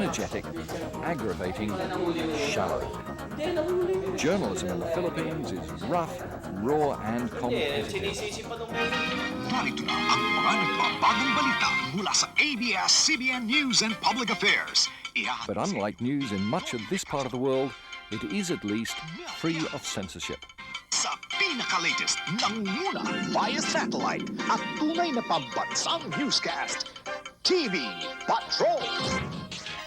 energetic, aggravating, shallow. Journalism in the Philippines is rough, raw and competitive. Narito na ang mga nagbabagong balita mula sa ABS-CBN News and Public Affairs. But unlike news in much of this part of the world, it is at least free of censorship. Sa pinaka-latest, nangunguna via satellite at tunay na pambansang newscast, TV Patrol.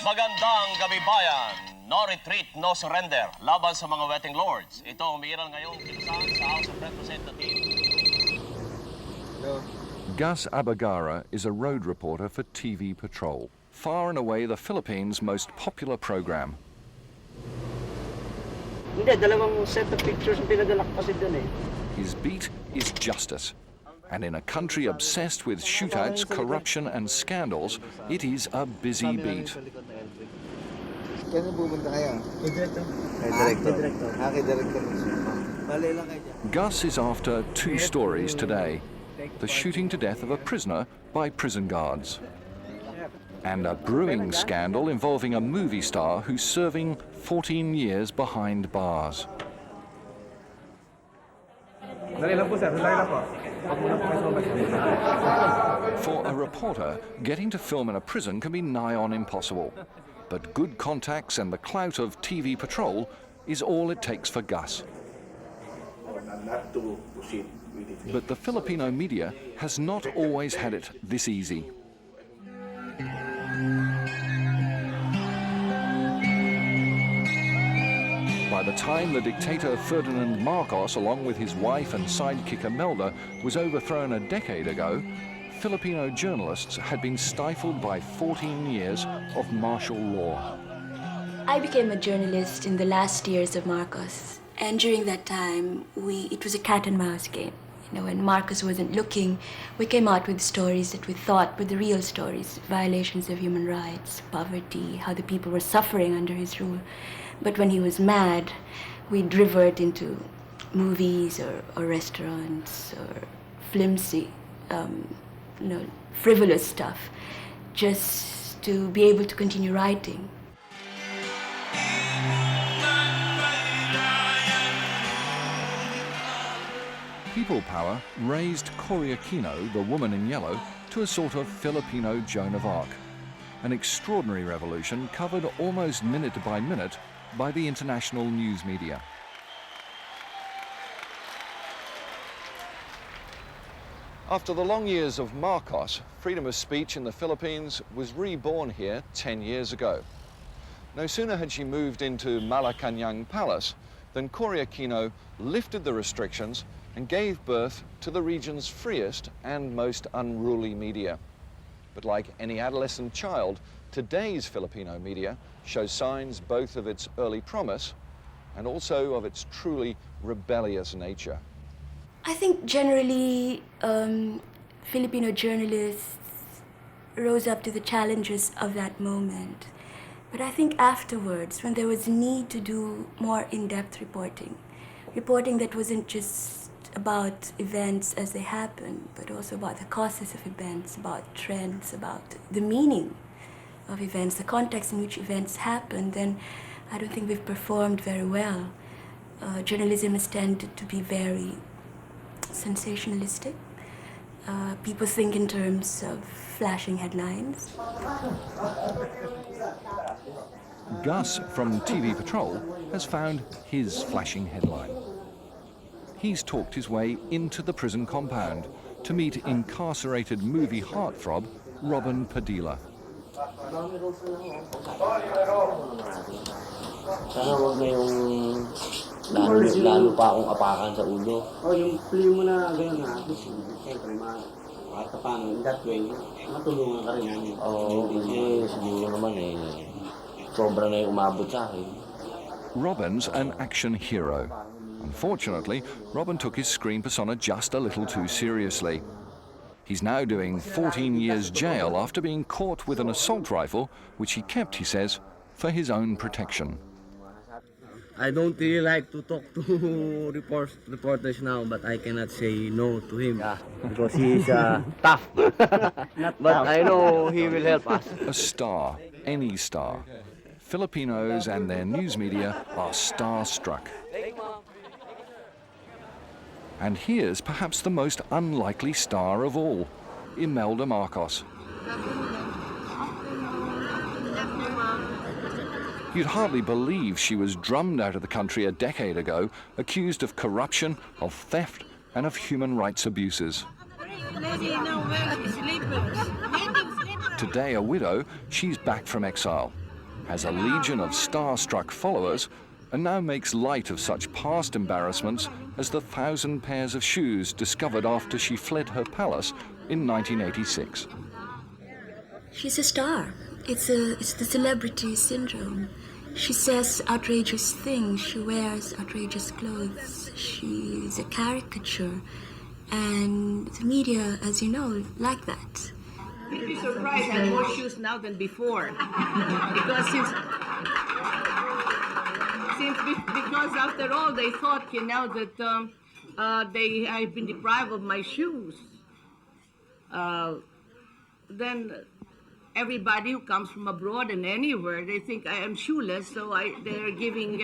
Magandang gabi bayan. No retreat, no surrender. Laban sa mga wetting lords. Ito ang umiiral ngayong kilusan sa House of Representatives. Gus Abergara is a road reporter for TV Patrol. Far and away the Philippines' most popular program. Hindi, dalawang set of pictures ang pinadala ko kasi dun eh. His beat is justice. And in a country obsessed with shootouts, corruption and scandals, it is a busy beat. Kaya pupunta kayo? Kay Director. Kay Director. Bale lang kayo. Gus is after two stories today. The shooting to death of a prisoner by prison guards. And a brewing scandal involving a movie star who's serving 14 years behind bars. For a reporter, getting to film in a prison can be nigh on impossible. But good contacts and the clout of TV Patrol is all it takes for Gus. But the Filipino media has not always had it this easy. By the time the dictator Ferdinand Marcos, along with his wife and sidekick Imelda, was overthrown a decade ago, Filipino journalists had been stifled by 14 years of martial law. I became a journalist in the last years of Marcos. And during that time, it was a cat and mouse game. You know, when Marcos wasn't looking, we came out with stories that we thought were the real stories, violations of human rights, poverty, how the people were suffering under his rule. But when he was mad, we'd revert into movies or restaurants or flimsy, frivolous stuff, just to be able to continue writing. People power raised Cory Aquino, the woman in yellow, to a sort of Filipino Joan of Arc. An extraordinary revolution covered almost minute by minute by the international news media. After the long years of Marcos, freedom of speech in the Philippines was reborn here 10 years ago. No sooner had she moved into Malacanang Palace than Cory Aquino lifted the restrictions and gave birth to the region's freest and most unruly media. But like any adolescent child, today's Filipino media shows signs both of its early promise and also of its truly rebellious nature. I think generally Filipino journalists rose up to the challenges of that moment. But I think afterwards, when there was a need to do more in-depth reporting that wasn't just about events as they happen, but also about the causes of events, about trends, about the meaning of events, the context in which events happen, then I don't think we've performed very well. Journalism has tended to be very sensationalistic. People think in terms of flashing headlines. Gus from TV Patrol has found his flashing headline. He's talked his way into the prison compound to meet incarcerated movie heartthrob Robin Padilla. Sana wag na yung lalo pa akong apakan sa ulo. Yung plea mo na gano'n na, siyempre kahit pa paano, in that way, matulungan ka rin namin. Kasi siguro naman sobra na yung umabot sa akin. Robin's an action hero. Unfortunately, Robin took his screen persona just a little too seriously. He's now doing 14 years jail after being caught with an assault rifle, which he kept, he says, for his own protection. I don't really like to talk to reporters now, but I cannot say no to him. Yeah, because he is tough. But I know he will help us. A star, any star. Filipinos and their news media are star-struck. And here's perhaps the most unlikely star of all, Imelda Marcos. You'd hardly believe she was drummed out of the country a decade ago, accused of corruption, of theft, and of human rights abuses. Today a widow, she's back from exile, has a legion of star-struck followers, and now makes light of such past embarrassments as the 1,000 pairs of shoes discovered after she fled her palace in 1986. She's a star. It's the celebrity syndrome. She says outrageous things. She wears outrageous clothes. She's a caricature. And the media, as you know, like that. You'd be surprised I have more shoes now than before. Because because after all, they thought, that I've been deprived of my shoes. Then everybody who comes from abroad and anywhere, they think I am shoeless, so they're giving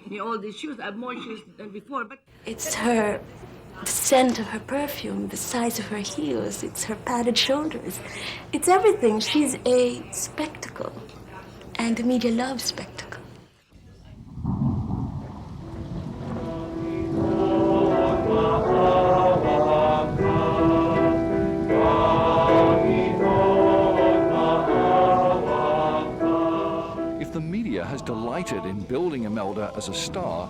me all these shoes. I have more shoes than before. But it's the scent of her perfume, the size of her heels, it's her padded shoulders. It's everything. She's a spectacle, and the media loves spectacle. If the media has delighted in building Imelda as a star,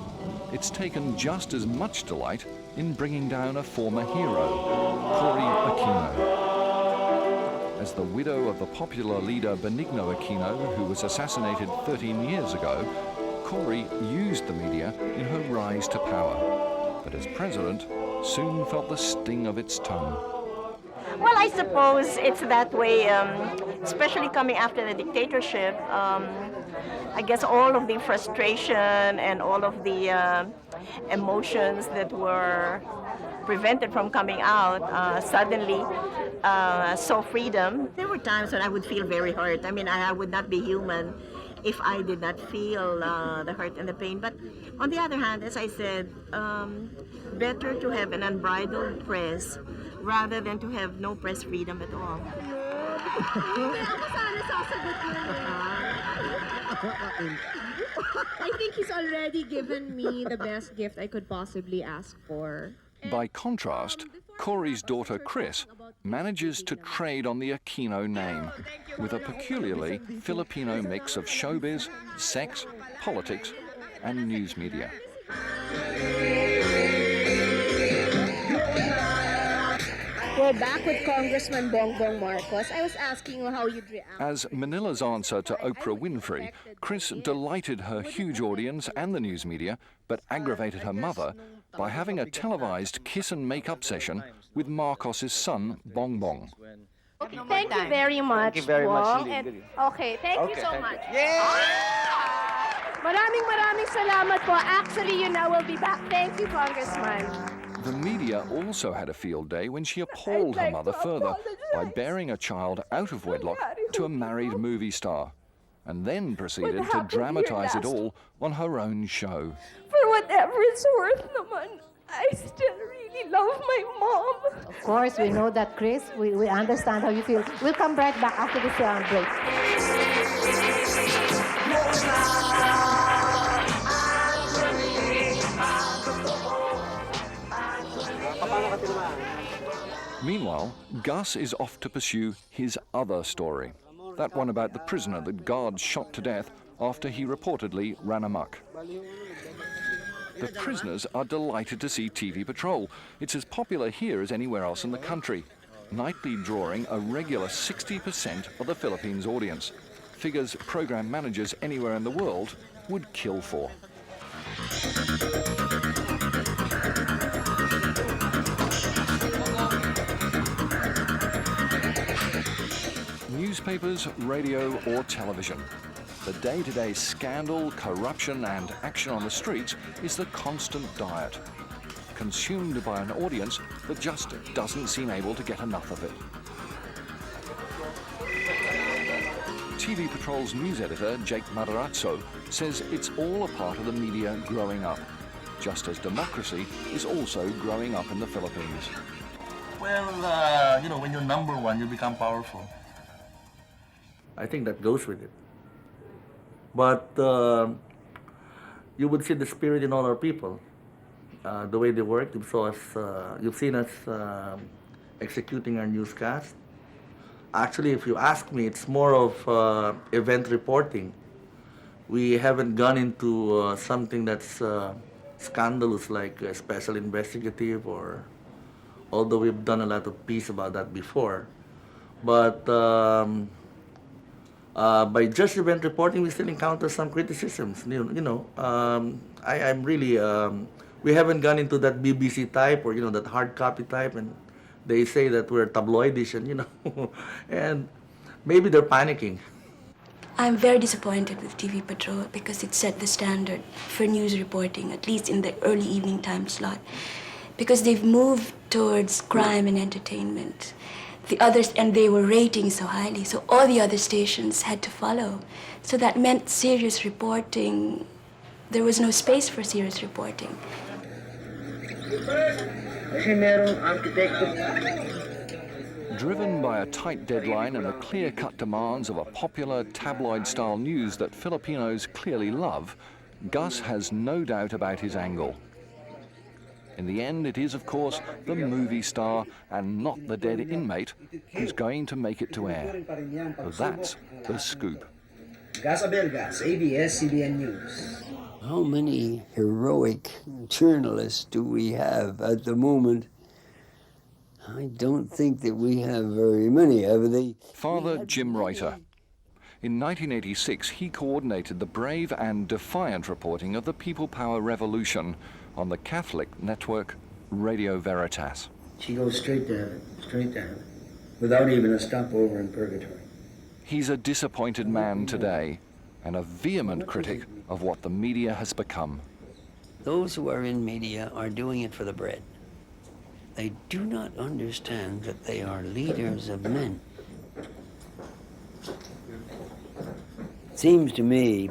it's taken just as much delight in bringing down a former hero, Cory Aquino. As the widow of the popular leader Benigno Aquino, who was assassinated 13 years ago, Cory used the media in her rise to power. But as president, soon felt the sting of its tongue. Well, I suppose it's that way, especially coming after the dictatorship. I guess all of the frustration and all of the emotions that were prevented from coming out suddenly saw freedom. There were times when I would feel very hurt. I mean, I would not be human if I did not feel the hurt and the pain. But on the other hand, as I said, better to have an unbridled press rather than to have no press freedom at all. I think he's already given me the best gift I could possibly ask for. By contrast, Cory's daughter Chris manages to trade on the Aquino name with a peculiarly Filipino mix of showbiz, sex, politics, and news media. We're back with Congressman Bongbong Marcos. I was asking you how you'd react. As Manila's answer to Oprah Winfrey, Chris delighted her huge audience and the news media, but aggravated her mother by having a televised kiss and make-up session with Marcos's son, Bongbong. Okay, thank you very much, Thank you very much, Bong. Cindy. Okay, thank you so much. Yeah! Maraming salamat po. Actually, you know, we'll be back. Thank you, Congressman. The media also had a field day when she appalled her mother further by bearing a child out of wedlock to a married movie star, and then proceeded to dramatize it all on her own show. For whatever it's worth naman, I still really love my mom. Of course, we know that, Chris. We understand how you feel. We'll come right back after this break. Meanwhile, Gus is off to pursue his other story, that one about the prisoner that guards shot to death after he reportedly ran amok. The prisoners are delighted to see TV Patrol. It's as popular here as anywhere else in the country, nightly drawing a regular 60% of the Philippines audience, figures program managers anywhere in the world would kill for. Newspapers, radio, or television. The day-to-day scandal, corruption, and action on the streets is the constant diet, consumed by an audience that just doesn't seem able to get enough of it. TV Patrol's news editor, Jake Madarazzo, says it's all a part of the media growing up, just as democracy is also growing up in the Philippines. Well, when you're number one, you become powerful. I think that goes with it. But you would see the spirit in all our people, the way they work. You've seen us executing our newscast. Actually, if you ask me, it's more of event reporting. We haven't gone into something that's scandalous like a special investigative, or although we've done a lot of piece about that before. But by just event reporting, we still encounter some criticisms. I'm really, we haven't gone into that BBC type or, that hard copy type, and they say that we're tabloidish and, and maybe they're panicking. I'm very disappointed with TV Patrol because it set the standard for news reporting, at least in the early evening time slot, because they've moved towards crime and entertainment. The others, and they were rating so highly, so all the other stations had to follow. So that meant serious reporting. There was no space for serious reporting. Driven by a tight deadline and the clear-cut demands of a popular tabloid-style news that Filipinos clearly love, Gus has no doubt about his angle. In the end, it is, of course, the movie star and not the dead inmate who's going to make it to air. That's the scoop. Gus Abergara, ABS-CBN News. How many heroic journalists do we have at the moment? I don't think that we have very many, have they? Father Jim Reuter. In 1986, he coordinated the brave and defiant reporting of the People Power Revolution on the Catholic network Radio Veritas. She goes straight to heaven, without even a stopover in purgatory. He's a disappointed man today, and a vehement critic of what the media has become. Those who are in media are doing it for the bread. They do not understand that they are leaders of men. It seems to me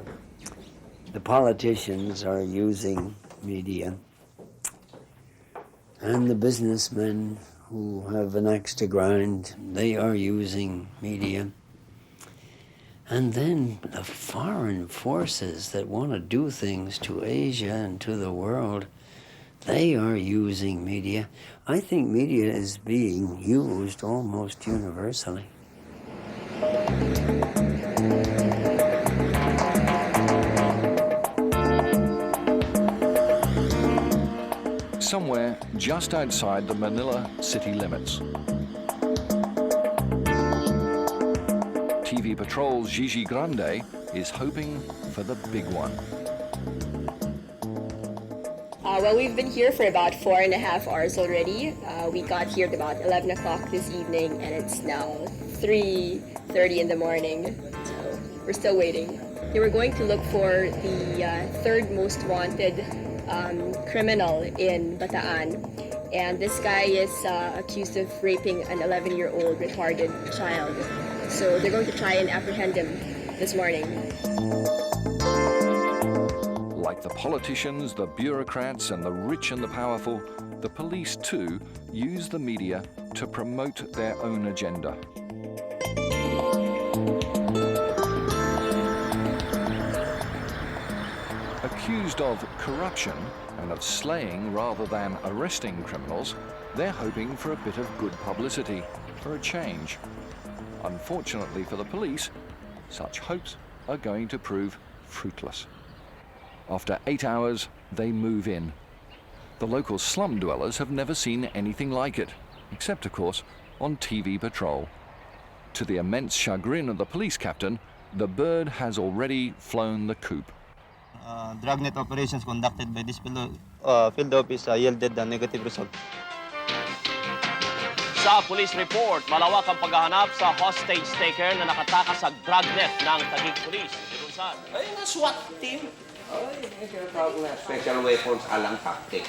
the politicians are using media, and the businessmen who have an axe to grind, they are using media. And then the foreign forces that want to do things to Asia and to the world, they are using media. I think media is being used almost universally. Somewhere just outside the Manila city limits. TV Patrol's Gigi Grande is hoping for the big one. Well, we've been here for about 4.5 hours already. We got here at about 11 o'clock this evening, and it's now 3:30 in the morning, so we're still waiting. They were going to look for the third most wanted criminal in Bataan, and this guy is accused of raping an 11-year-old retarded child. So they're going to try and apprehend him this morning. Like the politicians, the bureaucrats, and the rich and the powerful, the police too use the media to promote their own agenda. Accused of corruption and of slaying rather than arresting criminals, they're hoping for a bit of good publicity, for a change. Unfortunately for the police, such hopes are going to prove fruitless. After 8 hours, they move in. The local slum dwellers have never seen anything like it, except, of course, on TV Patrol. To the immense chagrin of the police captain, the bird has already flown the coop. Dragnet operations conducted by this field office yielded a negative result. Sa police report, malawak ang paghahanap sa hostage taker na nakatakas sa dragnet ng Taguig Police. Ayun ang SWAT team. Special weapons alang tactics.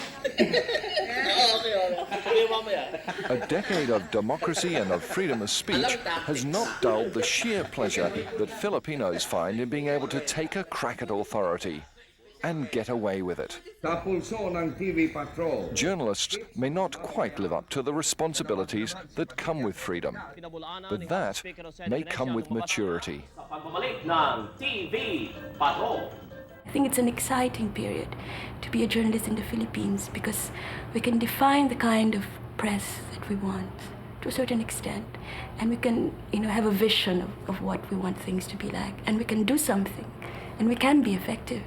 A decade of democracy and of freedom of speech has not dulled the sheer pleasure that Filipinos find in being able to take a crack at authority and get away with it. Journalists may not quite live up to the responsibilities that come with freedom, but that may come with maturity. I think it's an exciting period to be a journalist in the Philippines because we can define the kind of press that we want to a certain extent, and we can, have a vision of what we want things to be like, and we can do something, and we can be effective.